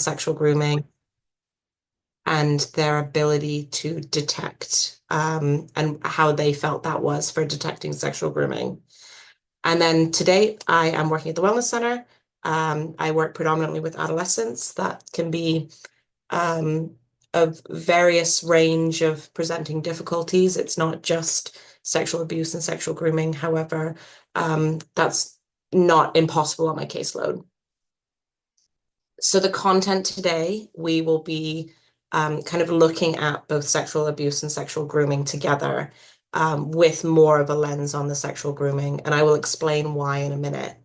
sexual grooming and their ability to detect and how they felt that was for detecting sexual grooming. And then to date, I am working at the Wellness Center. I work predominantly with adolescents that can be um, of various range of presenting difficulties. It's not just sexual abuse and sexual grooming. However, that's not impossible on my caseload. So the content today, we will be kind of looking at both sexual abuse and sexual grooming together with more of a lens on the sexual grooming. And I will explain why in a minute.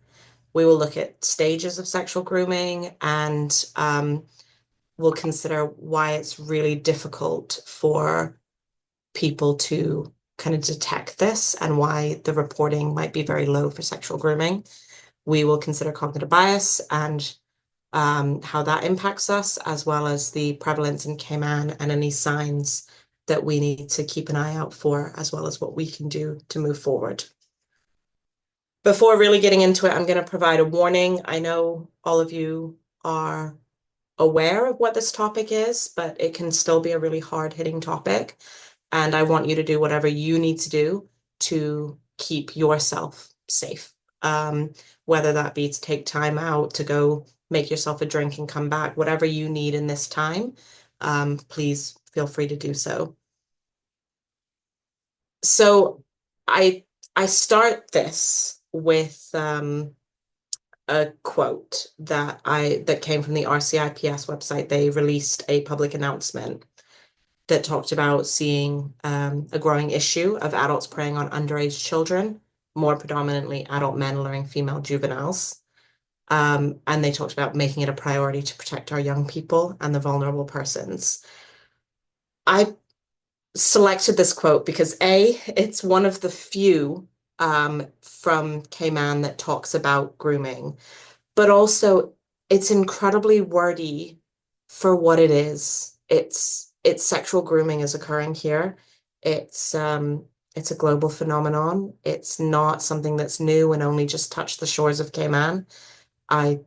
We will look at stages of sexual grooming and we'll consider why it's really difficult for people to kind of detect this and why the reporting might be very low for sexual grooming. We will consider cognitive bias and how that impacts us, as well as the prevalence in Cayman and any signs that we need to keep an eye out for, as well as what we can do to move forward. Before really getting into it, I'm going to provide a warning. I know all of you are aware of what this topic is, but it can still be a really hard-hitting topic. And I want you to do whatever you need to do to keep yourself safe. Whether that be to take time out to go make yourself a drink and come back, whatever you need in this time, please feel free to do so. So I start this with a quote that came from the RCIPS website. They released a public announcement that talked about seeing a growing issue of adults preying on underage children, more predominantly adult men luring female juveniles. And they talked about making it a priority to protect our young people and the vulnerable persons. I selected this quote because A, it's one of the few from Cayman that talks about grooming, but also it's incredibly wordy for what it is. It's sexual grooming is occurring here. It's a global phenomenon. It's not something that's new and only just touched the shores of Cayman. I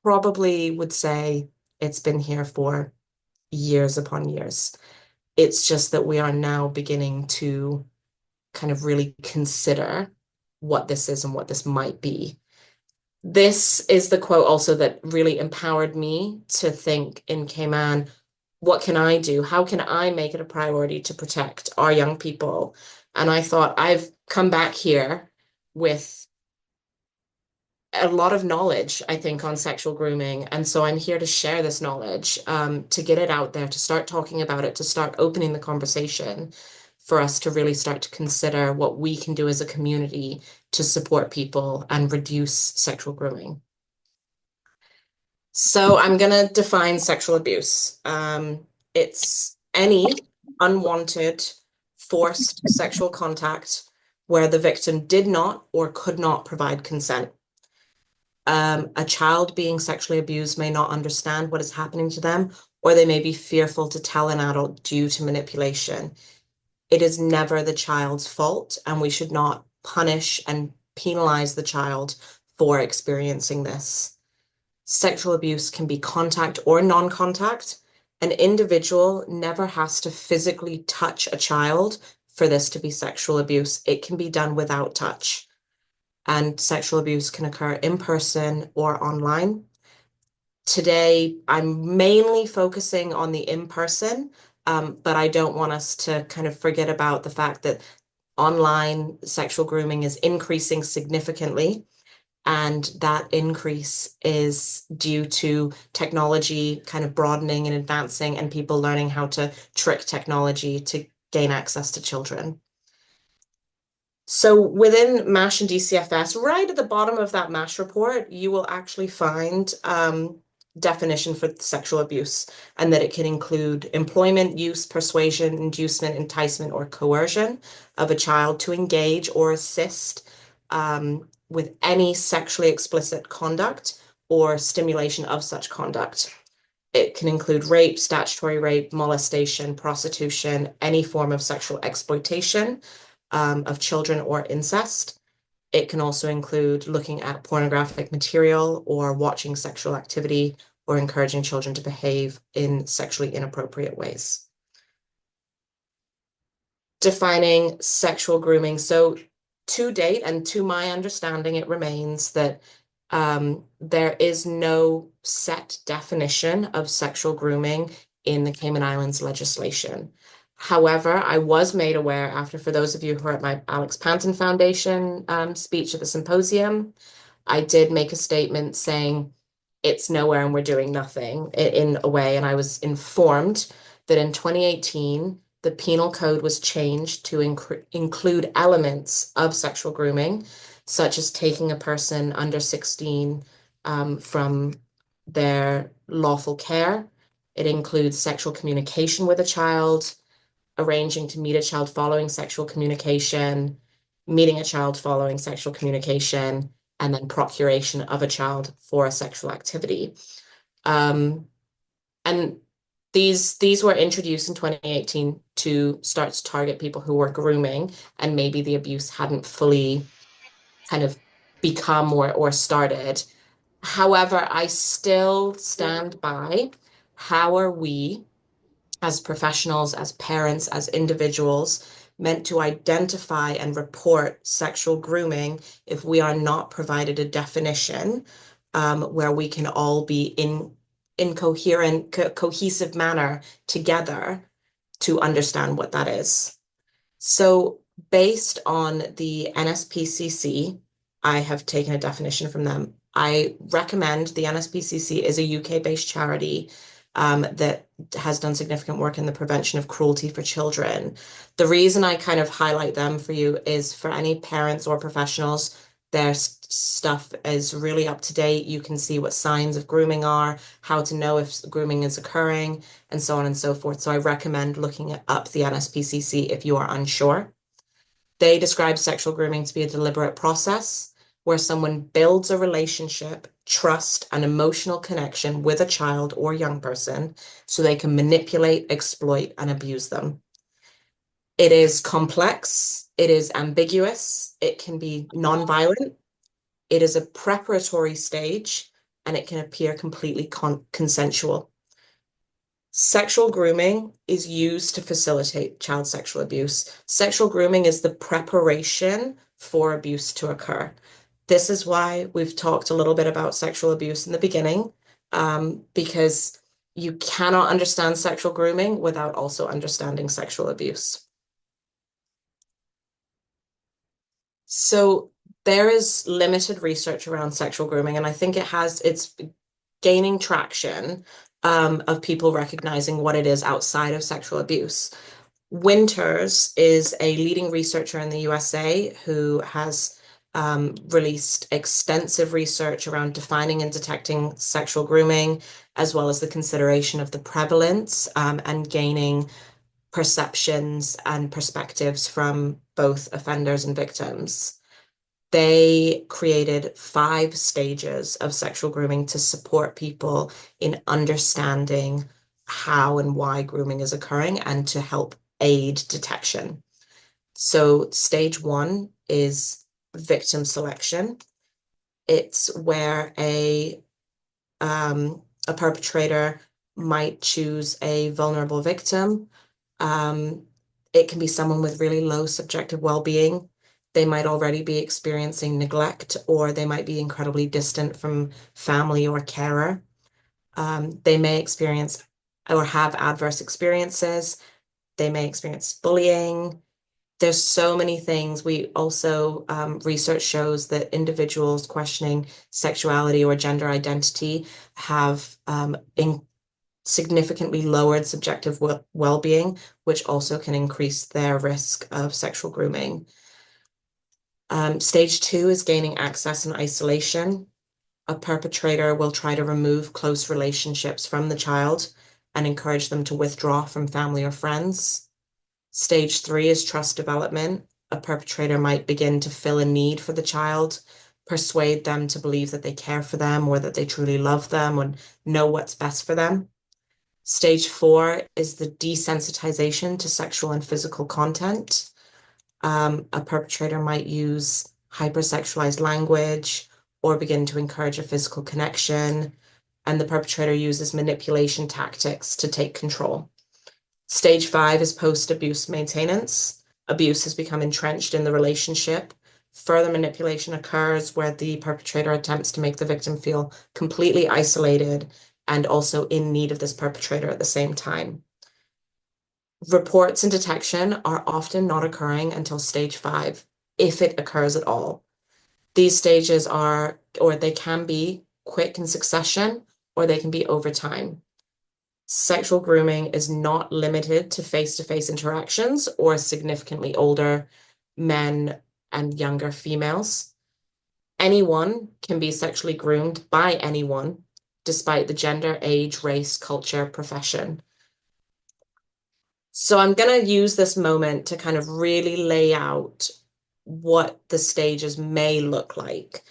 probably would say it's been here for years upon years. It's just that we are now beginning to kind of really consider what this is and what this might be. This is the quote also that really empowered me to think in Cayman, what can I do? How can I make it a priority to protect our young people? And I thought, I've come back here with a lot of knowledge, I think, on sexual grooming. And so I'm here to share this knowledge, to get it out there, to start talking about it, to start opening the conversation for us to really start to consider what we can do as a community to support people and reduce sexual grooming. So I'm going to define sexual abuse. It's any unwanted, forced sexual contact where the victim did not or could not provide consent. A child being sexually abused may not understand what is happening to them, or they may be fearful to tell an adult due to manipulation. It is never the child's fault, and we should not punish and penalize the child for experiencing this. Sexual abuse can be contact or non-contact. An individual never has to physically touch a child for this to be sexual abuse. It can be done without touch. And sexual abuse can occur in person or online. Today, I'm mainly focusing on the in-person, but I don't want us to kind of forget about the fact that online sexual grooming is increasing significantly. And that increase is due to technology kind of broadening and advancing and people learning how to trick technology to gain access to children. So within MASH and DCFS, right at the bottom of that MASH report, you will actually find definition for sexual abuse, and that it can include employment, use, persuasion, inducement, enticement, or coercion of a child to engage or assist with any sexually explicit conduct or stimulation of such conduct. It can include rape, statutory rape, molestation, prostitution, any form of sexual exploitation of children or incest. It can also include looking at pornographic material or watching sexual activity or encouraging children to behave in sexually inappropriate ways. Defining sexual grooming. So to date, and to my understanding, it remains that there is no set definition of sexual grooming in the Cayman Islands legislation. However, I was made aware after, for those of you who are at my Alex Panton Foundation speech at the symposium, I did make a statement saying it's nowhere and we're doing nothing in a way. And I was informed that in 2018, the penal code was changed to include elements of sexual grooming, such as taking a person under 16 from their lawful care. It includes sexual communication with a child, arranging to meet a child following sexual communication, meeting a child following sexual communication, and then procuration of a child for a sexual activity. And these were introduced in 2018 to start to target people who were grooming, and maybe the abuse hadn't fully kind of become or started. However, I still stand by how are we as professionals, as parents, as individuals, meant to identify and report sexual grooming if we are not provided a definition where we can all be in coherent, cohesive manner together to understand what that is. So based on the NSPCC, I have taken a definition from them. I recommend the NSPCC is a UK-based charity that has done significant work in the prevention of cruelty for children. The reason I kind of highlight them for you is for any parents or professionals, their stuff is really up to date. You can see what signs of grooming are, how to know if grooming is occurring, and so on and so forth. So I recommend looking up the NSPCC if you are unsure. They describe sexual grooming to be a deliberate process where someone builds a relationship, trust, and emotional connection with a child or young person so they can manipulate, exploit, and abuse them. It is complex, it is ambiguous, it can be non-violent, it is a preparatory stage, and it can appear completely consensual. Sexual grooming is used to facilitate child sexual abuse. Sexual grooming is the preparation for abuse to occur. This is why we've talked a little bit about sexual abuse in the beginning, because you cannot understand sexual grooming without also understanding sexual abuse. So there is limited research around sexual grooming, and I think it's gaining traction of people recognizing what it is outside of sexual abuse. Winters is a leading researcher in the USA who has released extensive research around defining and detecting sexual grooming, as well as the consideration of the prevalence and gaining perceptions and perspectives from both offenders and victims. They created 5 stages of sexual grooming to support people in understanding how and why grooming is occurring and to help aid detection. So stage 1 is victim selection. It's where a perpetrator might choose a vulnerable victim. Um, it can be someone with really low subjective well-being. They might already be experiencing neglect, or they might be incredibly distant from family or carer. They may experience or have adverse experiences. They may experience bullying. There's so many things. We also, research shows that individuals questioning sexuality or gender identity have significantly lowered subjective well-being, which also can increase their risk of sexual grooming. Stage 2 is gaining access and isolation. A perpetrator will try to remove close relationships from the child and encourage them to withdraw from family or friends. Stage 3 is trust development. A perpetrator might begin to fill a need for the child, persuade them to believe that they care for them or that they truly love them and know what's best for them. Stage 4 is the desensitization to sexual and physical content. A perpetrator might use hypersexualized language or begin to encourage a physical connection. and the perpetrator uses manipulation tactics to take control. Stage 5 is post-abuse maintenance. Abuse has become entrenched in the relationship. Further manipulation occurs where the perpetrator attempts to make the victim feel completely isolated and also in need of this perpetrator at the same time. Reports and detection are often not occurring until stage 5, if it occurs at all. These stages are, or they can be quick in succession, or they can be over time. Sexual grooming is not limited to face-to-face interactions or significantly older men and younger females. Anyone can be sexually groomed by anyone, despite the gender, age, race, culture, profession. So I'm going to use this moment to kind of really lay out what the stages may look like.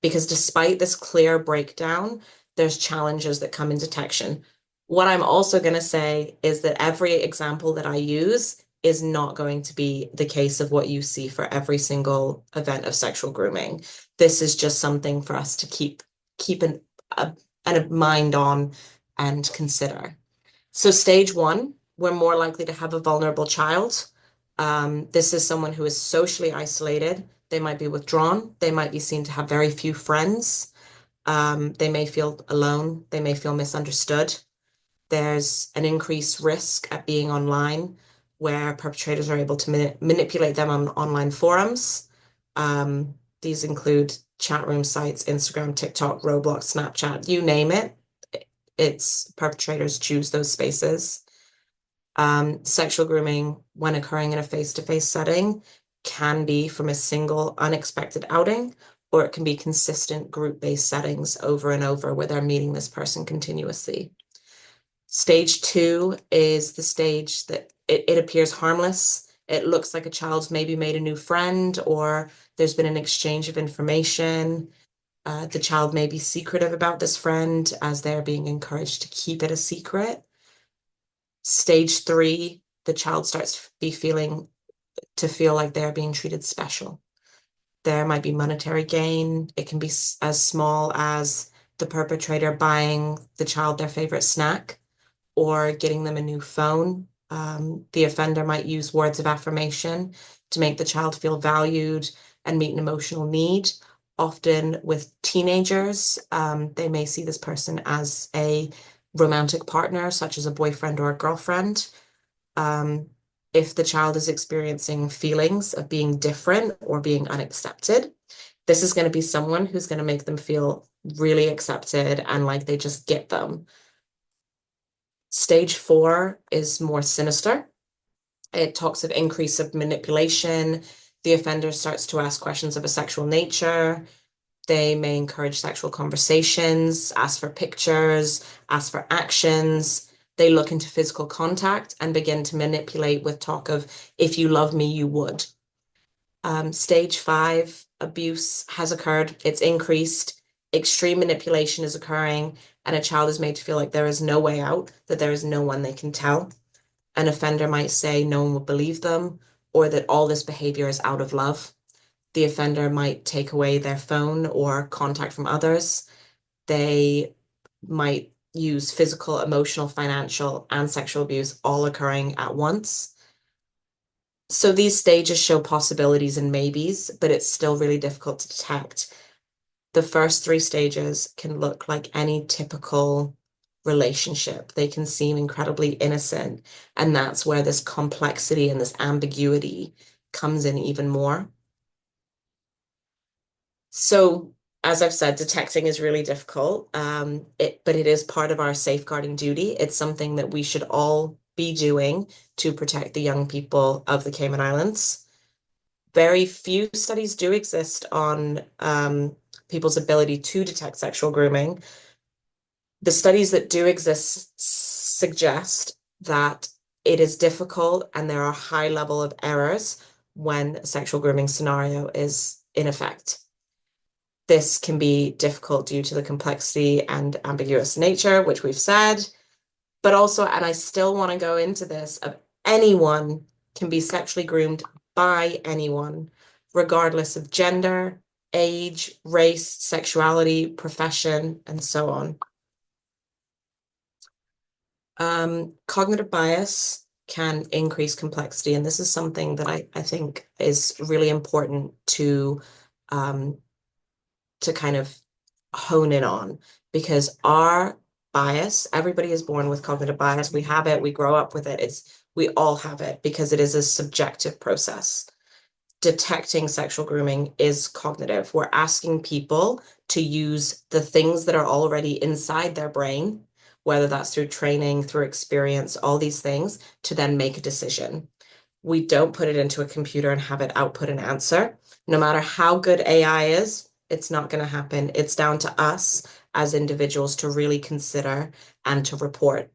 Because despite this clear breakdown, there's challenges that come in detection. What I'm also going to say is that every example that I use is not going to be the case of what you see for every single event of sexual grooming. This is just something for us to keep a mind on and consider. So stage 1, we're more likely to have a vulnerable child. This is someone who is socially isolated. They might be withdrawn. They might be seen to have very few friends. They may feel alone. They may feel misunderstood. There's an increased risk at being online where perpetrators are able to manipulate them on online forums. These include chat room sites, Instagram, TikTok, Roblox, Snapchat, you name it. It's perpetrators choose those spaces. Sexual grooming, when occurring in a face-to-face setting, can be from a single unexpected outing, or it can be consistent group-based settings over and over where they're meeting this person continuously. Stage 2 is the stage that it appears harmless. It looks like a child's maybe made a new friend, or there's been an exchange of information. The child may be secretive about this friend as they're being encouraged to keep it a secret. Stage 3, the child starts to feel like they're being treated special. There might be monetary gain. It can be as small as the perpetrator buying the child their favorite snack or getting them a new phone. The offender might use words of affirmation to make the child feel valued and meet an emotional need. Often with teenagers, they may see this person as a romantic partner, such as a boyfriend or a girlfriend. If the child is experiencing feelings of being different or being unaccepted, this is going to be someone who's going to make them feel really accepted and like they just get them. Stage 4 is more sinister. It talks of increase of manipulation. The offender starts to ask questions of a sexual nature. They may encourage sexual conversations, ask for pictures, ask for actions. They look into physical contact and begin to manipulate with talk of, if you love me, you would. Stage 5, abuse has occurred. It's increased. Extreme manipulation is occurring, and a child is made to feel like there is no way out, that there is no one they can tell. An offender might say no one will believe them, or that all this behavior is out of love. The offender might take away their phone or contact from others. They might use physical, emotional, financial, and sexual abuse all occurring at once. So these stages show possibilities and maybes, but it's still really difficult to detect. The first 3 stages can look like any typical relationship. They can seem incredibly innocent, and that's where this complexity and this ambiguity comes in even more. So, as I've said, detecting is really difficult, but it is part of our safeguarding duty. It's something that we should all be doing to protect the young people of the Cayman Islands. Very few studies do exist on people's ability to detect sexual grooming. The studies that do exist suggest that it is difficult and there are a high level of errors when a sexual grooming scenario is in effect. This can be difficult due to the complexity and ambiguous nature, which we've said, but also, and I still want to go into this, of anyone can be sexually groomed by anyone, regardless of gender, age, race, sexuality, profession, and so on. Cognitive bias can increase complexity, and this is something that I think is really important um, to kind of hone in on, because our bias, everybody is born with cognitive bias. We have it, we grow up with it. We all have it because it is a subjective process. Detecting sexual grooming is cognitive. We're asking people to use the things that are already inside their brain, whether that's through training, through experience, all these things, to then make a decision. We don't put it into a computer and have it output an answer. No matter how good AI is, it's not going to happen. It's down to us as individuals to really consider and to report.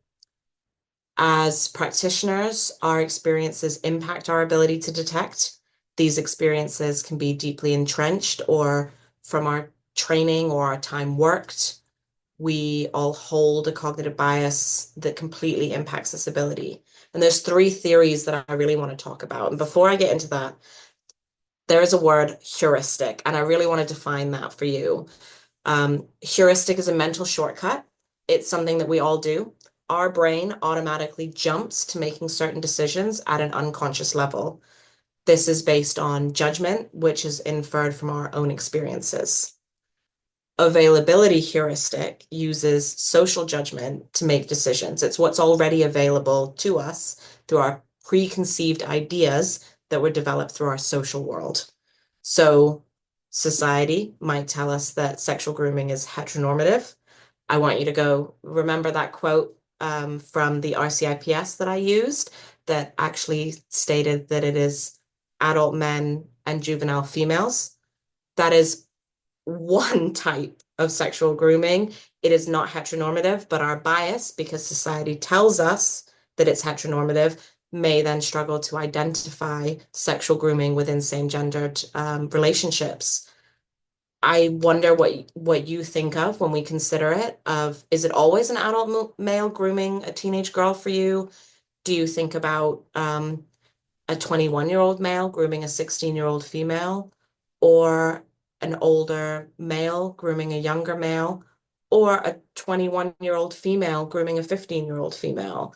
As practitioners, our experiences impact our ability to detect. These experiences can be deeply entrenched or from our training or our time worked. We all hold a cognitive bias that completely impacts this ability. And there's three theories that I really want to talk about. And before I get into that, there is a word heuristic, and I really want to define that for you. Heuristic is a mental shortcut. It's something that we all do. Our brain automatically jumps to making certain decisions at an unconscious level. This is based on judgment, which is inferred from our own experiences. Availability heuristic uses social judgment to make decisions. It's what's already available to us through our preconceived ideas that were developed through our social world. So society might tell us that sexual grooming is heteronormative. I want you to go remember that quote from the RCIPS that I used that actually stated that it is adult men and juvenile females. That is one type of sexual grooming. It is not heteronormative, but our bias, because society tells us that it's heteronormative, may then struggle to identify sexual grooming within same-gendered relationships. I wonder what you think of when we consider it. Is it always an adult male grooming a teenage girl for you? Do you think about a 21-year-old male grooming a 16-year-old female, or an older male grooming a younger male, or a 21-year-old female grooming a 15-year-old female?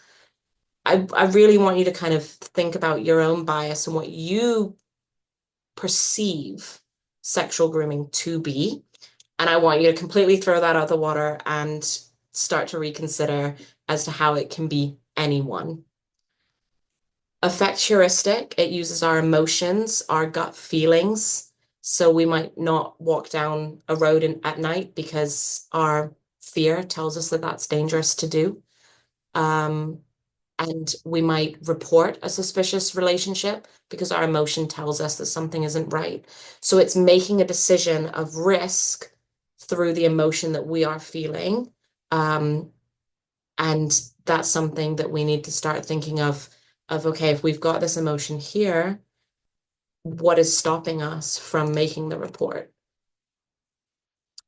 I really want you to kind of think about your own bias and what you perceive sexual grooming to be. And I want you to completely throw that out the water and start to reconsider as to how it can be anyone. Affect heuristic, it uses our emotions, our gut feelings. So we might not walk down a road at night because our fear tells us that that's dangerous to do. Um, and we might report a suspicious relationship because our emotion tells us that something isn't right. So it's making a decision of risk through the emotion that we are feeling. And that's something that we need to start thinking of, okay, if we've got this emotion here, what is stopping us from making the report?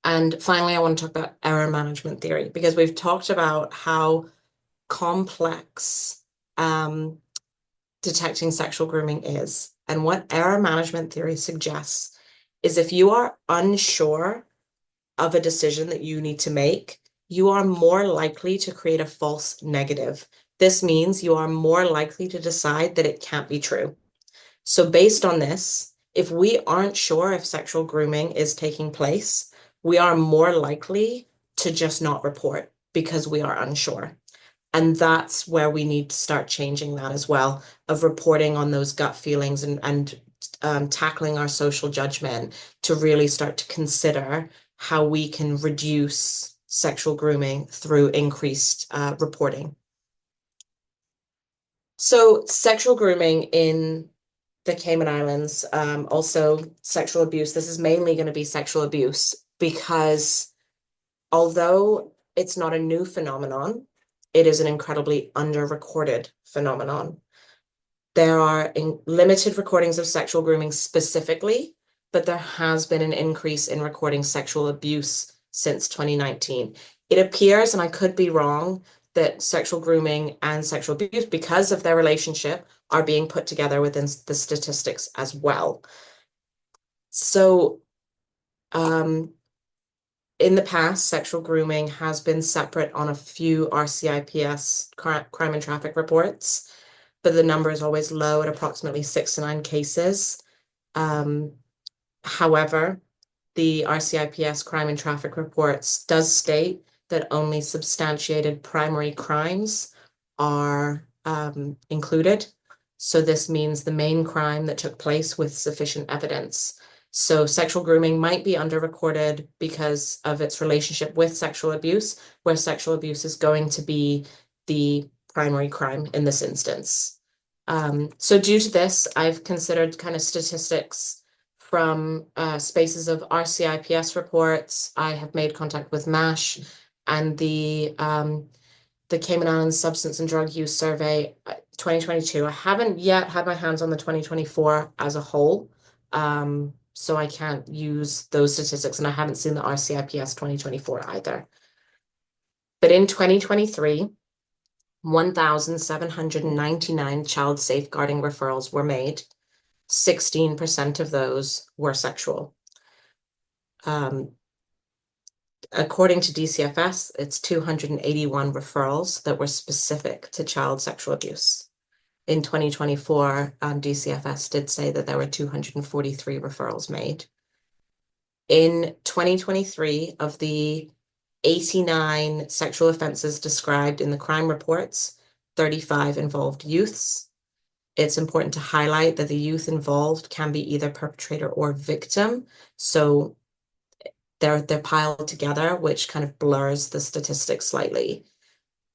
And finally, I want to talk about error management theory, because we've talked about how complex detecting sexual grooming is. And what error management theory suggests is if you are unsure of a decision that you need to make, you are more likely to create a false negative. This means you are more likely to decide that it can't be true. So based on this, if we aren't sure if sexual grooming is taking place, we are more likely to just not report because we are unsure. And that's where we need to start changing that as well, of reporting on those gut feelings and tackling our social judgment to really start to consider how we can reduce sexual grooming through increased reporting. So sexual grooming in the Cayman Islands, also sexual abuse. This is mainly going to be sexual abuse because although it's not a new phenomenon, it is an incredibly under-recorded phenomenon. There are limited recordings of sexual grooming specifically, but there has been an increase in recording sexual abuse since 2019. It appears, and I could be wrong, that sexual grooming and sexual abuse, because of their relationship, are being put together within the statistics as well. So In the past, sexual grooming has been separate on a few RCIPS crime and traffic reports, but the number is always low at approximately 6 to 9 cases. Um, However, the RCIPS crime and traffic reports does state that only substantiated primary crimes are included. So this means the main crime that took place with sufficient evidence. So sexual grooming might be underrecorded because of its relationship with sexual abuse, where sexual abuse is going to be the primary crime in this instance. So due to this, I've considered kind of statistics from spaces of RCIPS reports. I have made contact with MASH and the Cayman Islands Substance and Drug Use Survey 2022. I haven't yet had my hands on the 2024 as a whole, so I can't use those statistics, and I haven't seen the RCIPS 2024 either. But in 2023, 1,799 child safeguarding referrals were made. 16% of those were sexual. According to DCFS, it's 281 referrals that were specific to child sexual abuse. In 2024, DCFS did say that there were 243 referrals made. In 2023, of the 89 sexual offenses described in the crime reports, 35 involved youths. It's important to highlight that the youth involved can be either perpetrator or victim. So they're piled together, which kind of blurs the statistics slightly.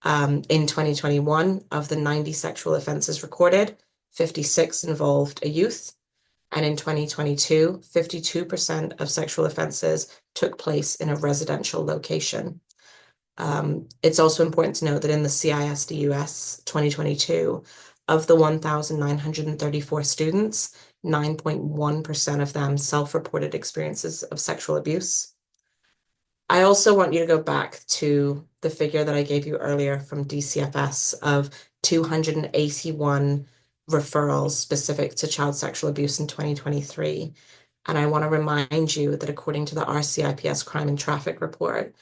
In 2021, of the 90 sexual offenses recorded, 56 involved a youth. And in 2022, 52% of sexual offenses took place in a residential location. It's also important to note that in the CISD-US 2022, of the 1,934 students, 9.1% of them self-reported experiences of sexual abuse. I also want you to go back to the figure that I gave you earlier from DCFS of 281 referrals specific to child sexual abuse in 2023. And I want to remind you that according to the RCIPS crime and traffic report,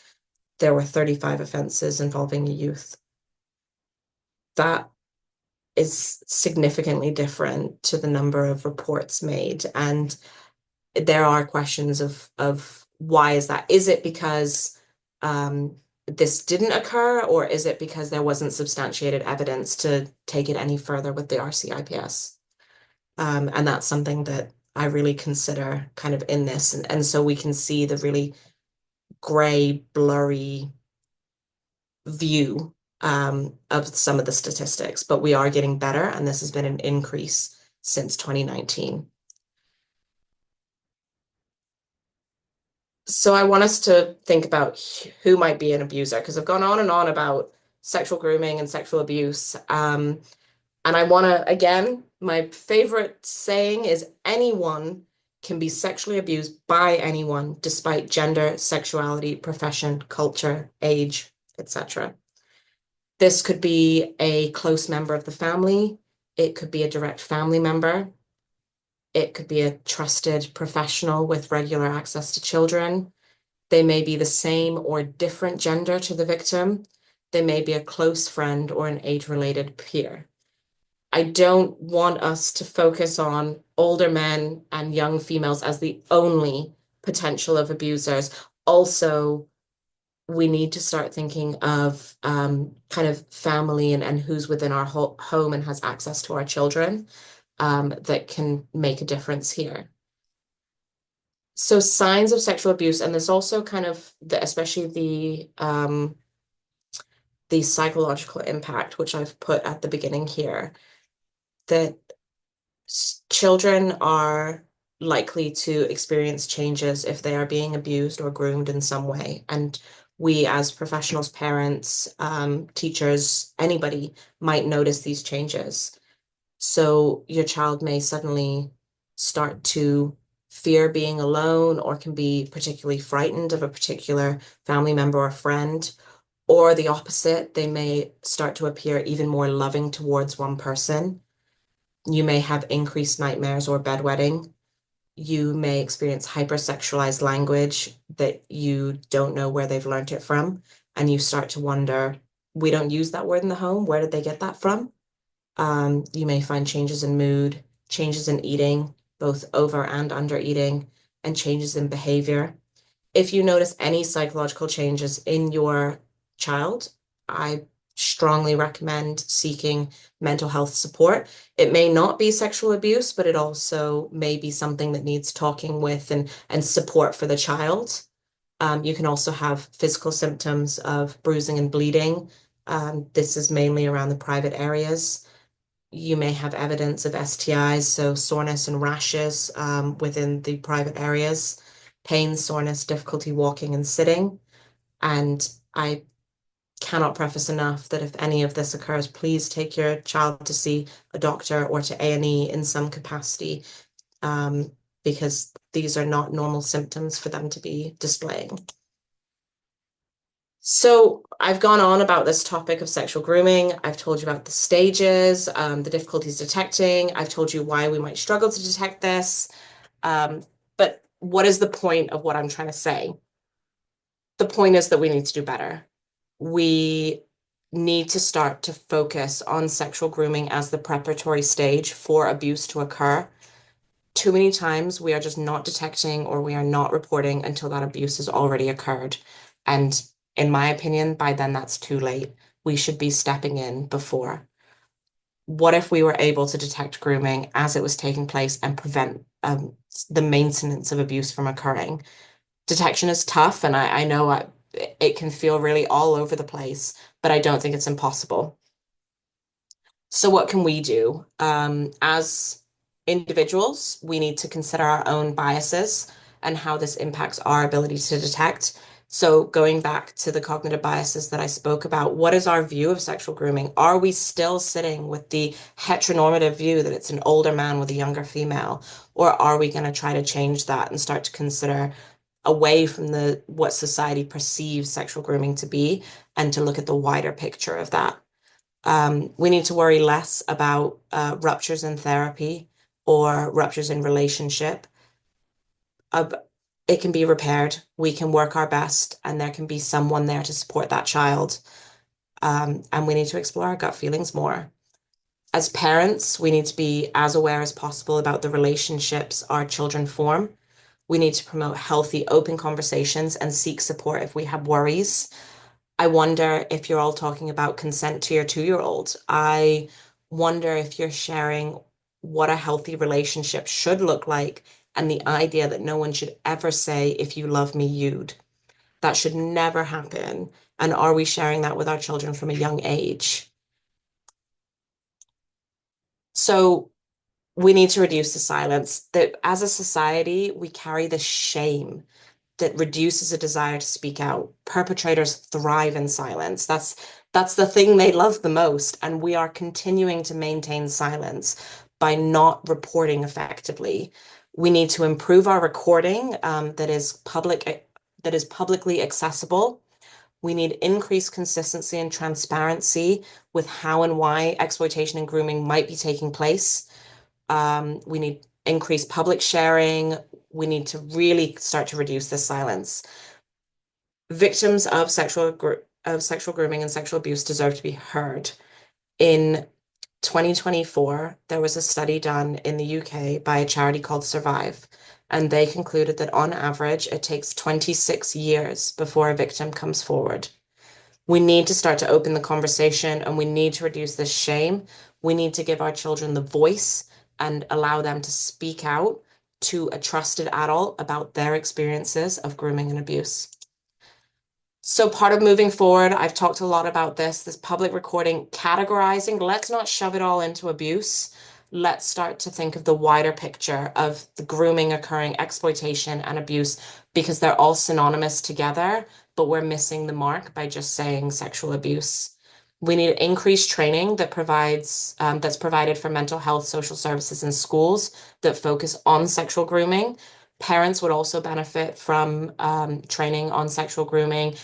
there were 35 offenses involving a youth. That is significantly different to the number of reports made. And there are questions of why is that? Is it because this didn't occur, or is it because there wasn't substantiated evidence to take it any further with the RCIPS? And that's something that I really consider kind of in this. And so we can see the really gray, blurry view of some of the statistics, but we are getting better, and this has been an increase since 2019. So I want us to think about who might be an abuser, because I've gone on and on about sexual grooming and sexual abuse. And I want to, again, my favorite saying is anyone can be sexually abused by anyone, despite gender, sexuality, profession, culture, age, etc. This could be a close member of the family. It could be a direct family member. It could be a trusted professional with regular access to children. They may be the same or different gender to the victim. They may be a close friend or an age-related peer. I don't want us to focus on older men and young females as the only potential of abusers. Also, we need to start thinking of kind of family and who's within our home and has access to our children that can make a difference here. So signs of sexual abuse, and there's also kind of especially the psychological impact, which I've put at the beginning here, that children are likely to experience changes if they are being abused or groomed in some way. And we as professionals, parents, teachers, anybody might notice these changes. So your child may suddenly start to fear being alone, or can be particularly frightened of a particular family member or friend, or the opposite, they may start to appear even more loving towards one person. You may have increased nightmares or bedwetting. You may experience hypersexualized language that you don't know where they've learned it from. And you start to wonder, we don't use that word in the home. Where did they get that from? You may find changes in mood, changes in eating, both over and under eating, and changes in behavior. If you notice any psychological changes in your child, I strongly recommend seeking mental health support. It may not be sexual abuse, but it also may be something that needs talking with and support for the child. You can also have physical symptoms of bruising and bleeding. This is mainly around the private areas. You may have evidence of STIs, so soreness and rashes within the private areas, pain, soreness, difficulty walking and sitting. And I cannot preface enough that if any of this occurs, please take your child to see a doctor or to A&E in some capacity, um, because these are not normal symptoms for them to be displaying. So I've gone on about this topic of sexual grooming. I've told you about the stages, the difficulties detecting. I've told you why we might struggle to detect this. But what is the point of what I'm trying to say? The point is that we need to do better. We need to start to focus on sexual grooming as the preparatory stage for abuse to occur. Too many times we are just not detecting or we are not reporting until that abuse has already occurred. And in my opinion, by then that's too late. We should be stepping in before. What if we were able to detect grooming as it was taking place and prevent the maintenance of abuse from occurring? Detection is tough, and I know it can feel really all over the place, but I don't think it's impossible. So what can we do? As individuals, we need to consider our own biases and how this impacts our ability to detect. So going back to the cognitive biases that I spoke about, what is our view of sexual grooming? Are we still sitting with the heteronormative view that it's an older man with a younger female? Or are we going to try to change that and start to consider away from the what society perceives sexual grooming to be and to look at the wider picture of that? We need to worry less about ruptures in therapy or ruptures in relationship. Uh, it can be repaired. We can work our best, and there can be someone there to support that child. And we need to explore our gut feelings more. As parents, we need to be as aware as possible about the relationships our children form. We need to promote healthy, open conversations and seek support if we have worries. I wonder if you're all talking about consent to your 2-year-old. I wonder if you're sharing what a healthy relationship should look like and the idea that no one should ever say, if you love me, you'd. That should never happen. And are we sharing that with our children from a young age? So we need to reduce the silence. That as a society, we carry the shame that reduces a desire to speak out. Perpetrators thrive in silence. That's the thing they love the most, and we are continuing to maintain silence by not reporting effectively. We need to improve our recording that is publicly accessible. We need increased consistency and transparency with how and why exploitation and grooming might be taking place. We need increased public sharing. We need to really start to reduce this silence. Victims of sexual grooming and sexual abuse deserve to be heard. In 2024, there was a study done in the UK by a charity called Survive, and they concluded that on average, it takes 26 years before a victim comes forward. We need to start to open the conversation and we need to reduce this shame. We need to give our children the voice and allow them to speak out to a trusted adult about their experiences of grooming and abuse. So part of moving forward, I've talked a lot about this public recording, categorizing. Let's not shove it all into abuse. Let's start to think of the wider picture of the grooming occurring, exploitation and abuse, because they're all synonymous together, but we're missing the mark by just saying sexual abuse. We need increased training that's provided for mental health, social services in schools that focus on sexual grooming. Parents would also benefit from training on sexual grooming,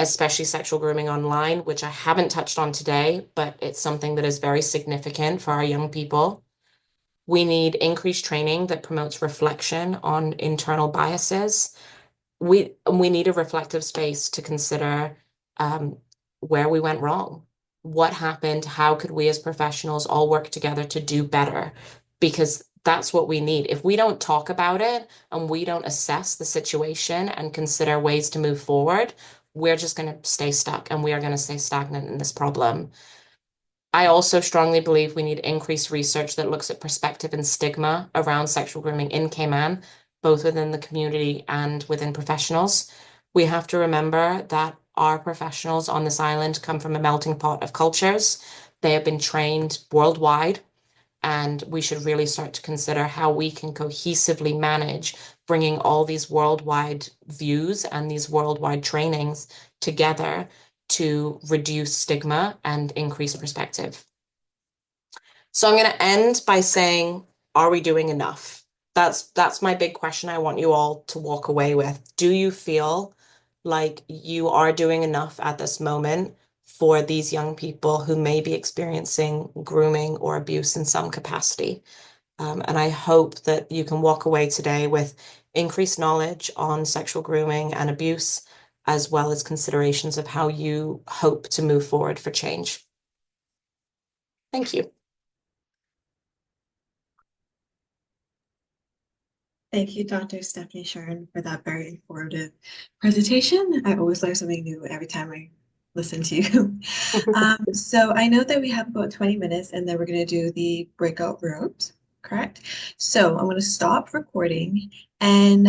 especially sexual grooming online, which I haven't touched on today, but it's something that is very significant for our young people. We need increased training that promotes reflection on internal biases. We need a reflective space to consider um, where we went wrong, what happened, how could we as professionals all work together to do better? Because that's what we need. If we don't talk about it and we don't assess the situation and consider ways to move forward, we're just going to stay stuck and we are going to stay stagnant in this problem. I also strongly believe we need increased research that looks at perspective and stigma around sexual grooming in Cayman, both within the community and within professionals. We have to remember that our professionals on this island come from a melting pot of cultures. They have been trained worldwide, and we should really start to consider how we can cohesively manage bringing all these worldwide views and these worldwide trainings together to reduce stigma and increase perspective. So I'm going to end by saying, are we doing enough? That's my big question I want you all to walk away with. Do you feel like you are doing enough at this moment for these young people who may be experiencing grooming or abuse in some capacity? And I hope that you can walk away today with increased knowledge on sexual grooming and abuse, as well as considerations of how you hope to move forward for change. Thank you. Thank you, Dr. Stephanie Schirn, for that very informative presentation. I always learn something new every time I listen to you. So I know that we have about 20 minutes and then we're going to do the breakout rooms, correct? So I'm going to stop recording and